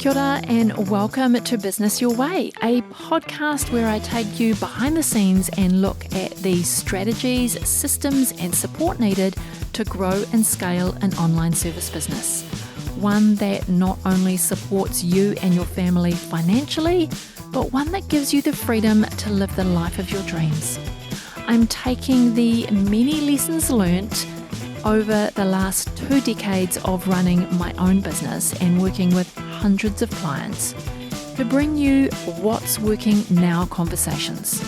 Kia ora and welcome to Business Your Way, a podcast where I take you behind the scenes and look at the strategies, systems and support needed to grow and scale an online service business. One that not only supports you and your family financially, but one that gives you the freedom to live the life of your dreams. I'm taking the many lessons learnt over the last 2 decades of running my own business and working with hundreds of clients to bring you what's working now conversations.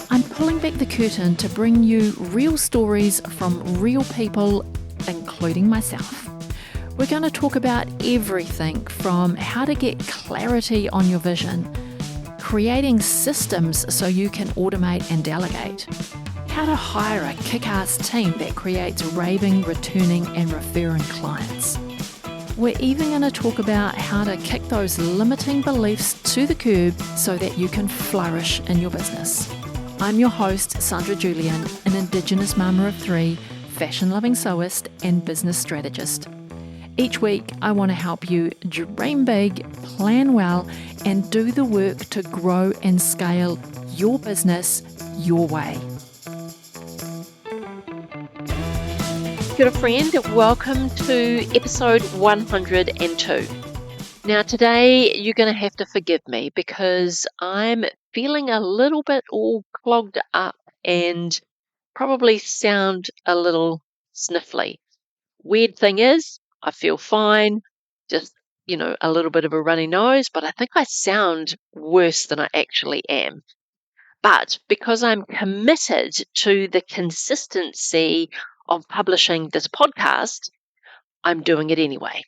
I'm pulling back the curtain to bring you real stories from real people, including myself. We're going to talk about everything from how to get clarity on your vision, creating systems so you can automate and delegate, how to hire a kick-ass team that creates raving, returning and referring clients. We're even going to talk about how to kick those limiting beliefs to the curb so that you can flourish in your business. I'm your host, Sandra Julian, an Indigenous mama of 3, fashion-loving sewist and business strategist. Each week, I want to help you dream big, plan well, and do the work to grow and scale your business your way. Kia ora friend, welcome to episode 102. Now today you're going to have to forgive me because I'm feeling a little bit all clogged up and probably sound a little sniffly. Weird thing is, I feel fine, just, a little bit of a runny nose, but I think I sound worse than I actually am. But because I'm committed to the consistency of publishing this podcast, I'm doing it anyway.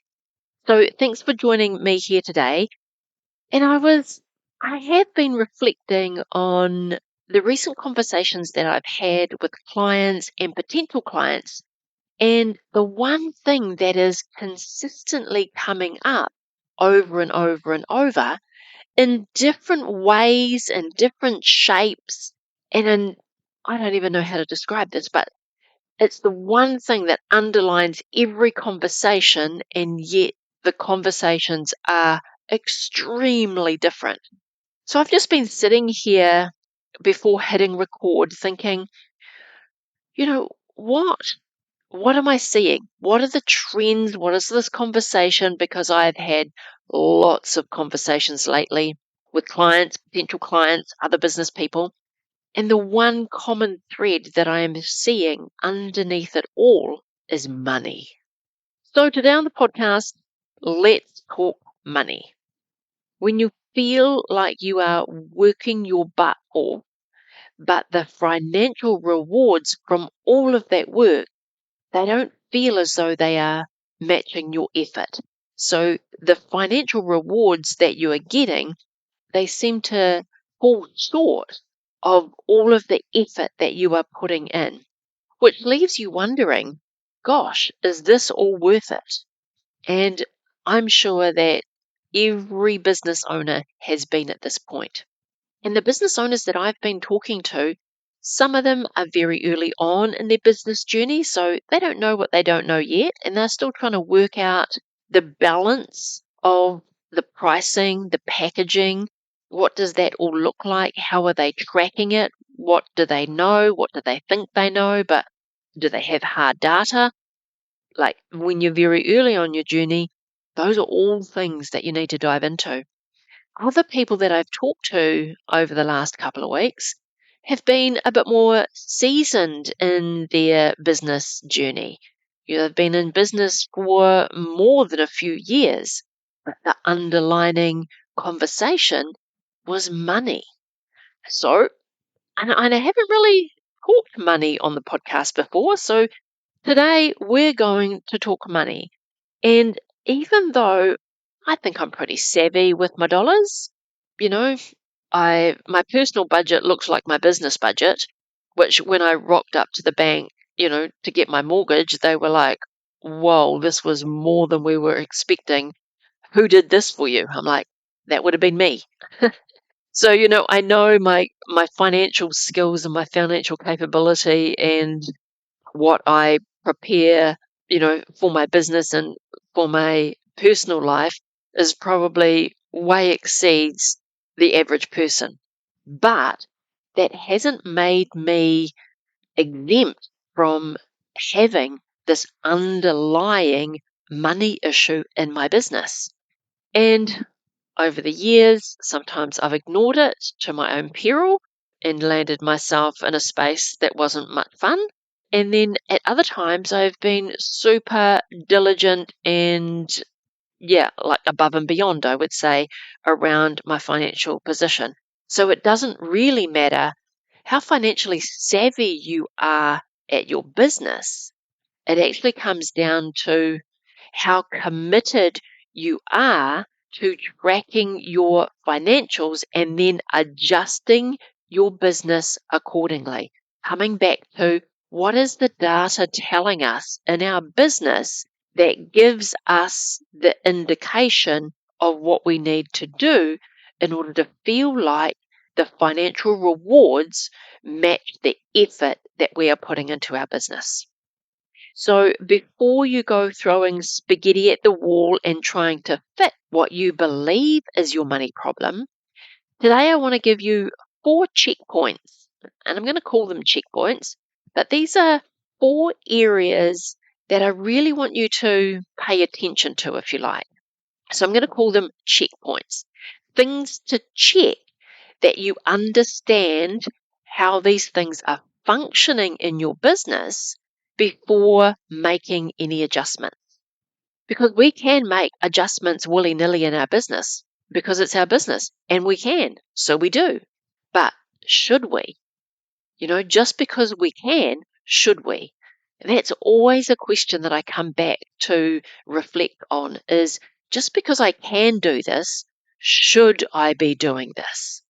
So thanks for joining me here today. And I have been reflecting on the recent conversations that I've had with clients and potential clients. And the one thing that is consistently coming up over and over and over in different ways and different shapes, and I don't even know how to describe this, but it's the one thing that underlines every conversation, and yet the conversations are extremely different. So I've just been sitting here before hitting record thinking, what am I seeing? What are the trends? What is this conversation? Because I've had lots of conversations lately with clients, potential clients, other business people. And the one common thread that I am seeing underneath it all is money. So today on the podcast, let's talk money. When you feel like you are working your butt off, but the financial rewards from all of that work, they don't feel as though they are matching your effort. So the financial rewards that you are getting, they seem to fall short of all of the effort that you are putting in, which leaves you wondering, gosh, is this all worth it? And I'm sure that every business owner has been at this point. And the business owners that I've been talking to, some of them are very early on in their business journey, so they don't know what they don't know yet, and they're still trying to work out the balance of the pricing, the packaging. What does that all look like? How are they tracking it? What do they know? What do they think they know? But do they have hard data? Like when you're very early on your journey, those are all things that you need to dive into. Other people that I've talked to over the last couple of weeks have been a bit more seasoned in their business journey. They've been in business for more than a few years, but the underlining conversation was money. So, and I haven't really talked money on the podcast before, so today we're going to talk money. And even though I think I'm pretty savvy with my dollars, my personal budget looks like my business budget, which when I rocked up to the bank, to get my mortgage, they were like, whoa, this was more than we were expecting. Who did this for you? I'm like, that would have been me. So, I know my financial skills and my financial capability and what I prepare, for my business and for my personal life is probably way exceeds the average person. But that hasn't made me exempt from having this underlying money issue in my business. And over the years, sometimes I've ignored it to my own peril and landed myself in a space that wasn't much fun. And then at other times, I've been super diligent and, yeah, like above and beyond, I would say, around my financial position. So it doesn't really matter how financially savvy you are at your business. It actually comes down to how committed you are to tracking your financials and then adjusting your business accordingly. Coming back to what is the data telling us in our business that gives us the indication of what we need to do in order to feel like the financial rewards match the effort that we are putting into our business. So before you go throwing spaghetti at the wall and trying to fit what you believe is your money problem, today I want to give you 4 checkpoints, and I'm going to call them checkpoints, but these are 4 areas that I really want you to pay attention to, if you like. So I'm going to call them checkpoints, things to check that you understand how these things are functioning in your business before making any adjustments. Because we can make adjustments willy-nilly in our business because it's our business and we can, so we do. But should we? Just because we can, should we? That's always a question that I come back to reflect on is just because I can do this, should I be doing this?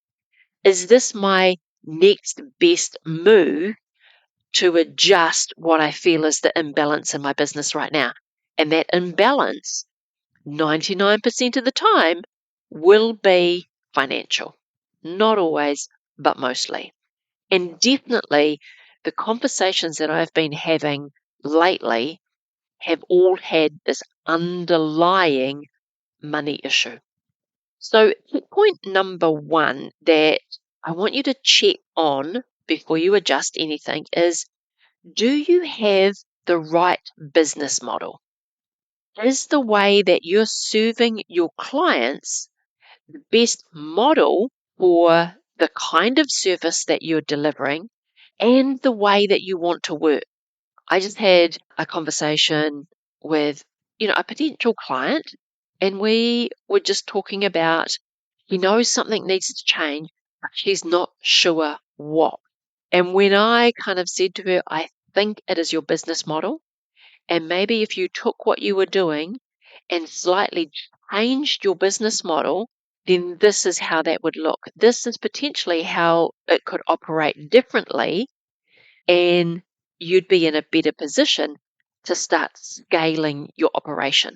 Is this my next best move to adjust what I feel is the imbalance in my business right now? And that imbalance, 99% of the time, will be financial. Not always, but mostly. And definitely the conversations that I've been having lately have all had this underlying money issue. So point number 1 that I want you to check on before you adjust anything is, do you have the right business model? Is the way that you're serving your clients the best model for the kind of service that you're delivering and the way that you want to work? I just had a conversation with, a potential client, and we were just talking about, she knows something needs to change, but she's not sure what. And when I kind of said to her, I think it is your business model, and maybe if you took what you were doing and slightly changed your business model, then this is how that would look. This is potentially how it could operate differently, and you'd be in a better position to start scaling your operation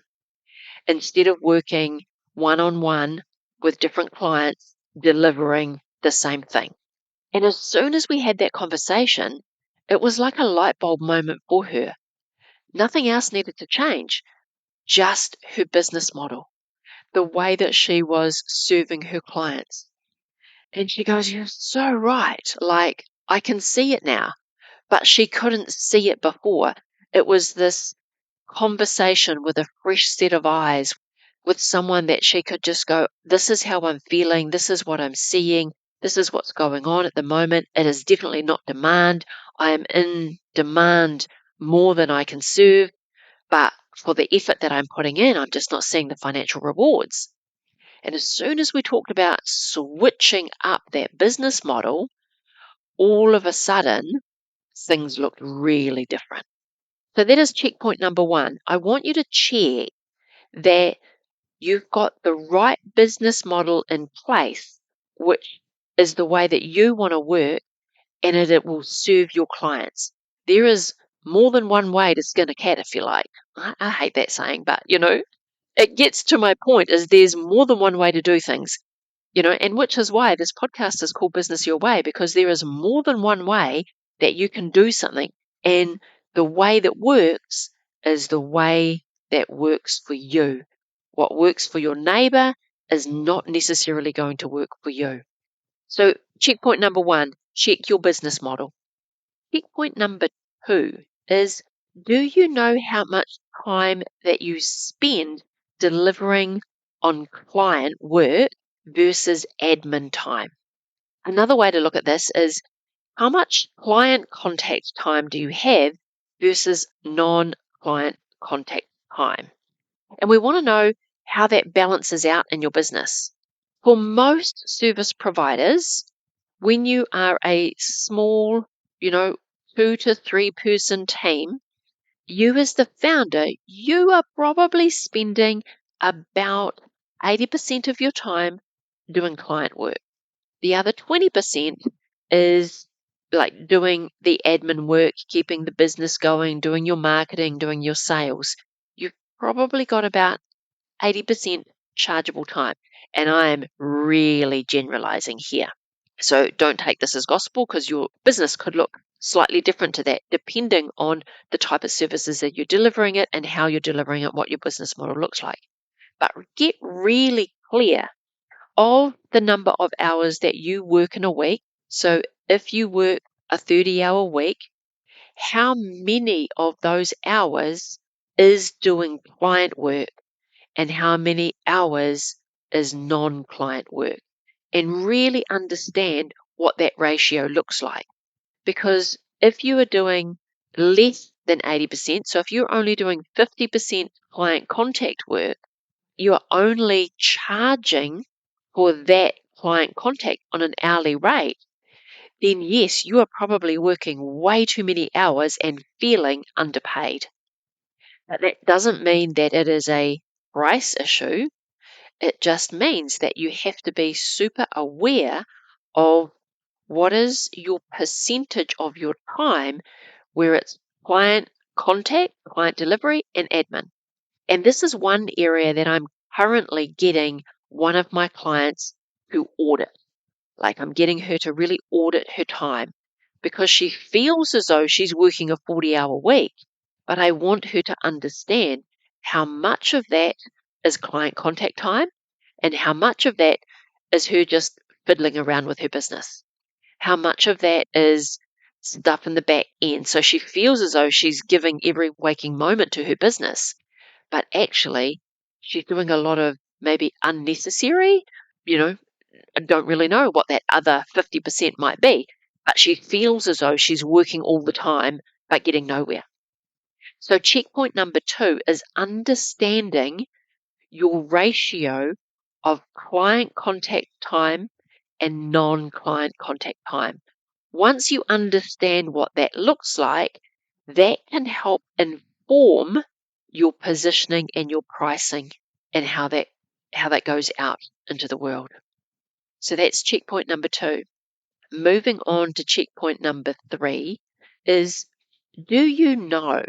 instead of working one-on-one with different clients delivering the same thing. And as soon as we had that conversation, it was like a light bulb moment for her. Nothing else needed to change, just her business model, the way that she was serving her clients. And she goes, "You're so right. Like, I can see it now." But she couldn't see it before. It was this conversation with a fresh set of eyes with someone that she could just go, this is how I'm feeling, this is what I'm seeing, this is what's going on at the moment. It is definitely not demand. I am in demand more than I can serve, but for the effort that I'm putting in, I'm just not seeing the financial rewards. And as soon as we talked about switching up that business model, all of a sudden, things looked really different. So that is checkpoint number 1. I want you to check that you've got the right business model in place, which is the way that you want to work, and it will serve your clients. There is more than one way to skin a cat, if you like. I hate that saying, but it gets to my point is there's more than one way to do things, and which is why this podcast is called Business Your Way, because there is more than one way that you can do something, and the way that works is the way that works for you, what works for your neighbor is not necessarily going to work for you. So checkpoint number 1, check your business model. Checkpoint number 2 is, do you know how much time that you spend delivering on client work versus admin time? Another way to look at this is, how much client contact time do you have versus non-client contact time? And we want to know how that balances out in your business. For most service providers, when you are a small, 2 to 3 person team, you as the founder, you are probably spending about 80% of your time doing client work. The other 20% is like doing the admin work, keeping the business going, doing your marketing, doing your sales. You've probably got about 80% chargeable time. And I am really generalizing here. So don't take this as gospel, because your business could look slightly different to that, depending on the type of services that you're delivering it and how you're delivering it, what your business model looks like. But get really clear of the number of hours that you work in a week. So if you work a 30-hour week, how many of those hours is doing client work and how many hours is non-client work? And really understand what that ratio looks like. Because if you are doing less than 80%, so if you're only doing 50% client contact work, you are only charging for that client contact on an hourly rate, then yes, you are probably working way too many hours and feeling underpaid. But that doesn't mean that it is a price issue. It just means that you have to be super aware of what is your percentage of your time where it's client contact, client delivery, and admin. And this is one area that I'm currently getting one of my clients to audit. Like, I'm getting her to really audit her time, because she feels as though she's working a 40-hour week. But I want her to understand how much of that is client contact time and how much of that is her just fiddling around with her business. How much of that is stuff in the back end. So she feels as though she's giving every waking moment to her business, but actually she's doing a lot of maybe unnecessary, I don't really know what that other 50% might be, but she feels as though she's working all the time but getting nowhere. So checkpoint number 2 is understanding your ratio of client contact time and non-client contact time. Once you understand what that looks like, that can help inform your positioning and your pricing and how that goes out into the world. So that's checkpoint number 2. Moving on to checkpoint number 3 is, do you know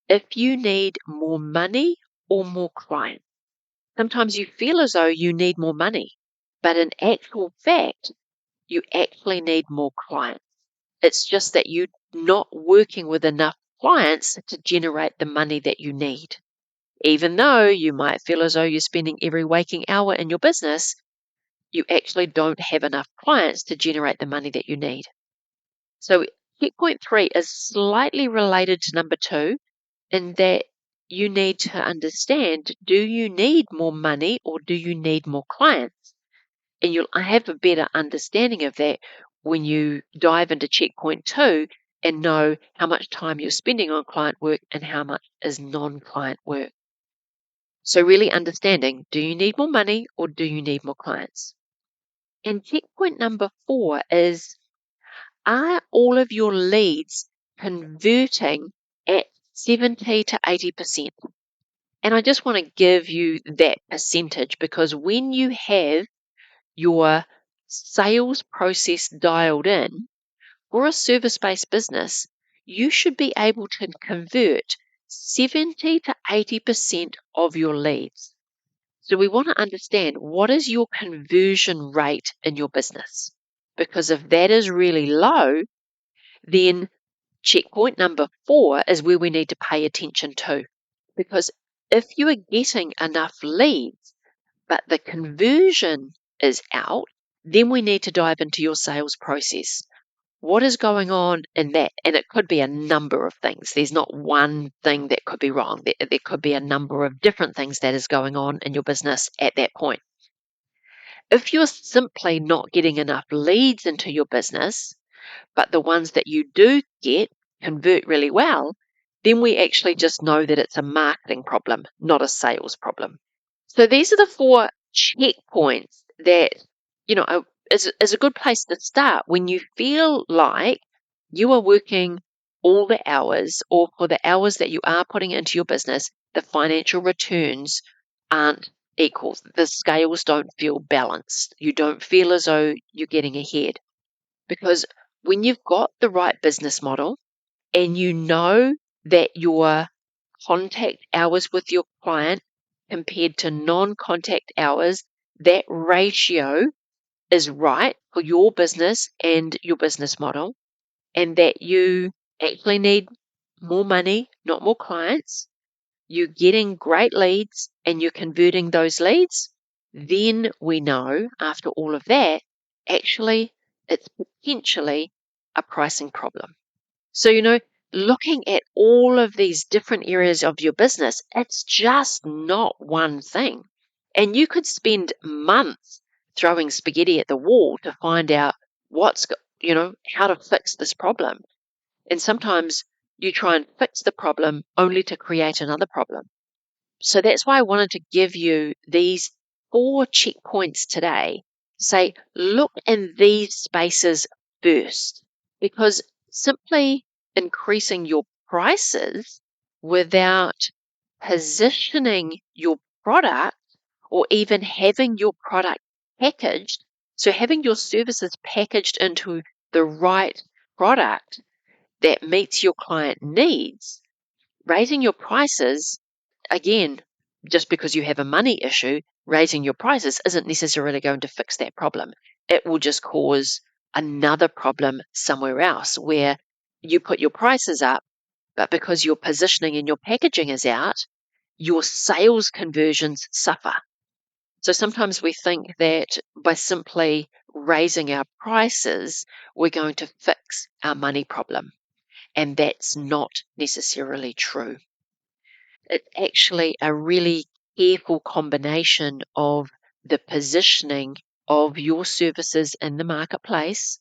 if you need more money or more clients? Sometimes you feel as though you need more money, but in actual fact, you actually need more clients. It's just that you're not working with enough clients to generate the money that you need. Even though you might feel as though you're spending every waking hour in your business, you actually don't have enough clients to generate the money that you need. So checkpoint 3 is slightly related to number 2, in that you need to understand, do you need more money or do you need more clients? And you'll have a better understanding of that when you dive into checkpoint 2 and know how much time you're spending on client work and how much is non-client work. So really understanding, do you need more money or do you need more clients? And checkpoint number 4 is, are all of your leads converting at 70 to 80%? And I just want to give you that percentage, because when you have your sales process dialed in for a service-based business, you should be able to convert 70 to 80% of your leads. So we want to understand, what is your conversion rate in your business? Because if that is really low, then checkpoint number 4 is where we need to pay attention to. Because If you are getting enough leads, but the conversion is out, then we need to dive into your sales process. What is going on in that? And it could be a number of things. There's not one thing that could be wrong. There could be a number of different things that is going on in your business at that point. If you're simply not getting enough leads into your business, but the ones that you do get convert really well, then we actually just know that it's a marketing problem, not a sales problem. So these are the 4 checkpoints that, is a good place to start when you feel like you are working all the hours, or for the hours that you are putting into your business, the financial returns aren't equal. The scales don't feel balanced. You don't feel as though you're getting ahead. Because when you've got the right business model and you know that your contact hours with your client compared to non-contact hours, that ratio is right for your business and your business model, and that you actually need more money, not more clients, you're getting great leads and you're converting those leads, then we know after all of that, actually, it's potentially a pricing problem. So, looking at all of these different areas of your business, it's just not one thing. And you could spend months throwing spaghetti at the wall to find out how to fix this problem. And sometimes you try and fix the problem only to create another problem. So that's why I wanted to give you these 4 checkpoints today. Say, look in these spaces first, because simply increasing your prices without positioning your product or even having your product packaged, so having your services packaged into the right product that meets your client needs, raising your prices, again, just because you have a money issue, raising your prices isn't necessarily going to fix that problem. It will just cause another problem somewhere else where you put your prices up, but because your positioning and your packaging is out, your sales conversions suffer. So sometimes we think that by simply raising our prices, we're going to fix our money problem. And that's not necessarily true. It's actually a really careful combination of the positioning of your services in the marketplace,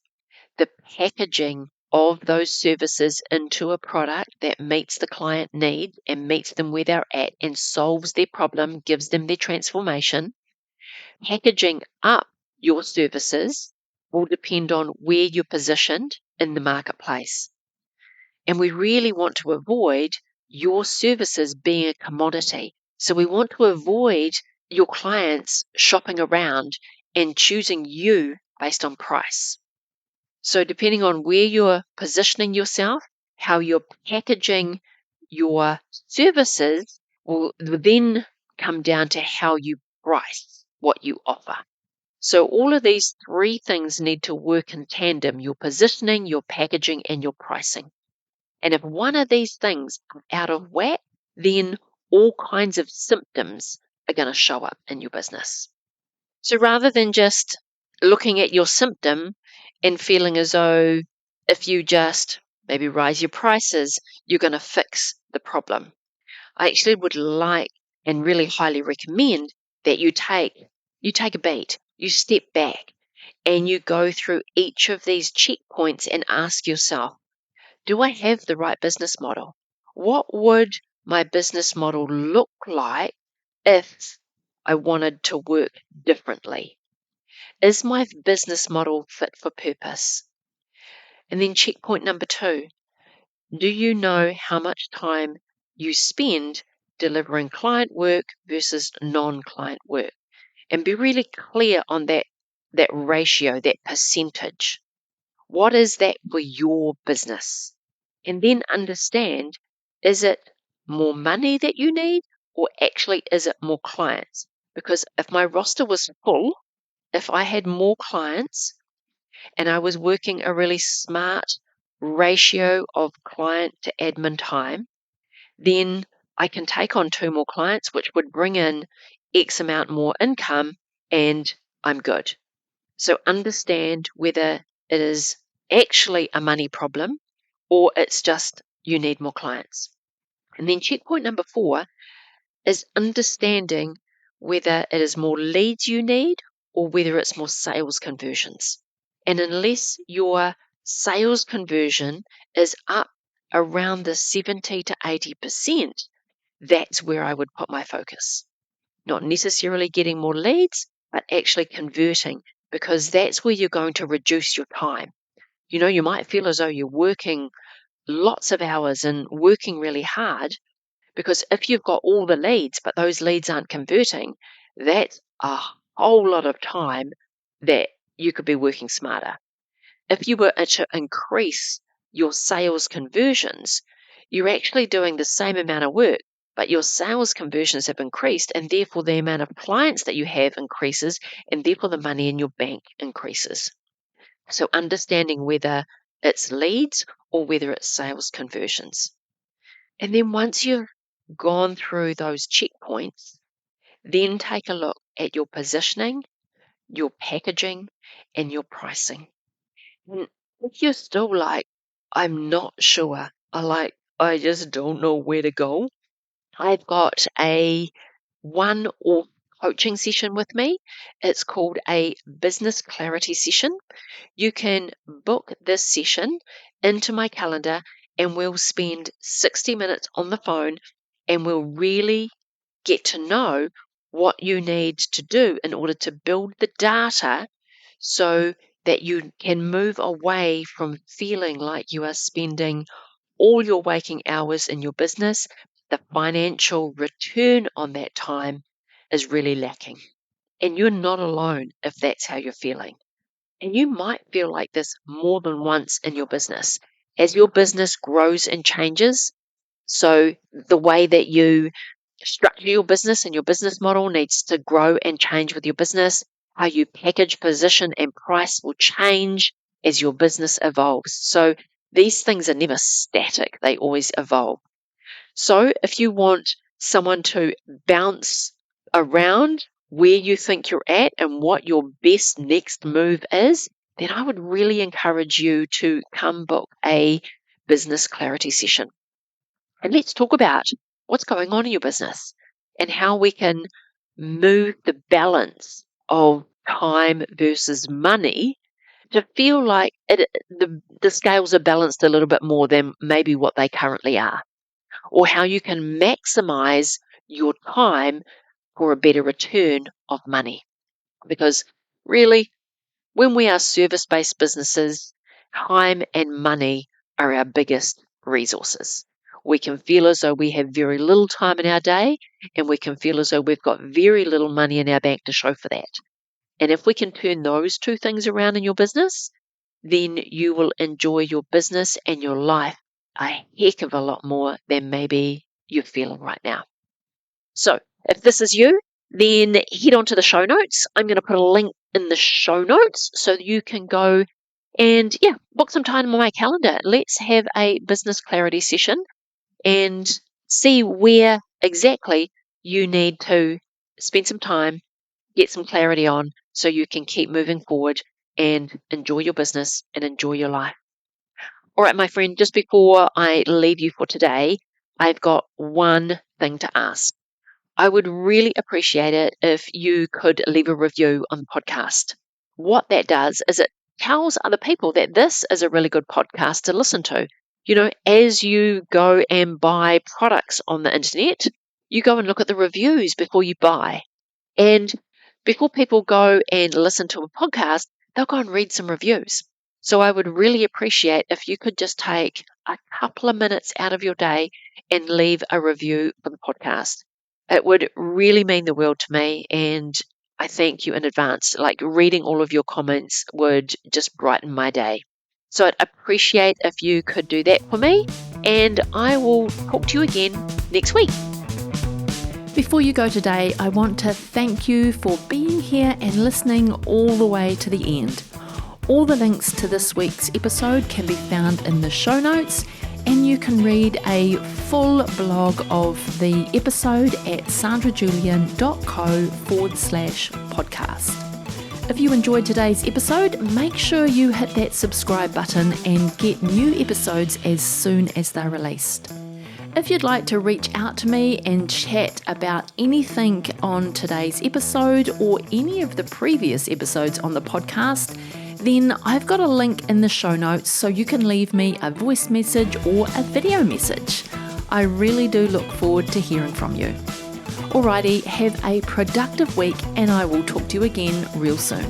the packaging of those services into a product that meets the client need and meets them where they're at and solves their problem, gives them their transformation. Packaging up your services will depend on where you're positioned in the marketplace. And we really want to avoid your services being a commodity. So we want to avoid your clients shopping around and choosing you based on price. So depending on where you're positioning yourself, how you're packaging your services will then come down to how you price what you offer. So all of these 3 things need to work in tandem: your positioning, your packaging, and your pricing. And if one of these things are out of whack, then all kinds of symptoms are going to show up in your business. So rather than just looking at your symptom and feeling as though if you just maybe raise your prices, you're going to fix the problem, I actually would like and really highly recommend that you take a beat, you step back, and you go through each of these checkpoints and ask yourself, do I have the right business model? What would my business model look like if I wanted to work differently? Is my business model fit for purpose? And then checkpoint number 2, do you know how much time you spend delivering client work versus non-client work? And be really clear on that ratio, that percentage. What is that for your business? And then understand, is it more money that you need, or actually is it more clients? Because if my roster was full, if I had more clients and I was working a really smart ratio of client to admin time, then I can take on 2 more clients, which would bring in X amount more income, and I'm good. So understand whether it is actually a money problem or it's just you need more clients. And then checkpoint number 4 is understanding whether it is more leads you need or whether it's more sales conversions. And unless your sales conversion is up around the 70 to 80%, that's where I would put my focus. Not necessarily getting more leads, but actually converting, because that's where you're going to reduce your time. You might feel as though you're working lots of hours and working really hard, because if you've got all the leads, but those leads aren't converting, that's a whole lot of time that you could be working smarter. If you were to increase your sales conversions, you're actually doing the same amount of work, but your sales conversions have increased, and therefore the amount of clients that you have increases, and therefore the money in your bank increases. So understanding whether it's leads or whether it's sales conversions. And then once you've gone through those checkpoints, then take a look at your positioning, your packaging, and your pricing. And if you're still like, I'm not sure, I just don't know where to go, I've got a one-off coaching session with me. It's called a business clarity session. You can book this session into my calendar and we'll spend 60 minutes on the phone and we'll really get to know what you need to do in order to build the data so that you can move away from feeling like you are spending all your waking hours in your business. The financial return on that time is really lacking. And you're not alone if that's how you're feeling. And you might feel like this more than once in your business. As your business grows and changes, so the way that you structure your business and your business model needs to grow and change with your business. How you package, position, and price will change as your business evolves. So these things are never static, they always evolve. So if you want someone to bounce around where you think you're at and what your best next move is, then I would really encourage you to come book a business clarity session. And let's talk about what's going on in your business and how we can move the balance of time versus money to feel like the scales are balanced a little bit more than maybe what they currently are, or how you can maximize your time for a better return of money. Because really, when we are service-based businesses, time and money are our biggest resources. We can feel as though we have very little time in our day, and we can feel as though we've got very little money in our bank to show for that. And if we can turn those two things around in your business, then you will enjoy your business and your life a heck of a lot more than maybe you're feeling right now. So if this is you, then head on to the show notes. I'm going to put a link in the show notes so that you can go and book some time on my calendar. Let's have a business clarity session and see where exactly you need to spend some time, get some clarity on so you can keep moving forward and enjoy your business and enjoy your life. All right, my friend, just before I leave you for today, I've got one thing to ask. I would really appreciate it if you could leave a review on the podcast. What that does is it tells other people that this is a really good podcast to listen to. As you go and buy products on the internet, you go and look at the reviews before you buy. And before people go and listen to a podcast, they'll go and read some reviews. So I would really appreciate if you could just take a couple of minutes out of your day and leave a review for the podcast. It would really mean the world to me, and I thank you in advance. Like, reading all of your comments would just brighten my day. So I'd appreciate if you could do that for me, and I will talk to you again next week. Before you go today, I want to thank you for being here and listening all the way to the end. All the links to this week's episode can be found in the show notes, And you can read a full blog of the episode at sandrajulian.co/podcast. If you enjoyed today's episode, make sure you hit that subscribe button and get new episodes as soon as they're released. If you'd like to reach out to me and chat about anything on today's episode or any of the previous episodes on the podcast, then I've got a link in the show notes so you can leave me a voice message or a video message. I really do look forward to hearing from you. Alrighty, have a productive week and I will talk to you again real soon.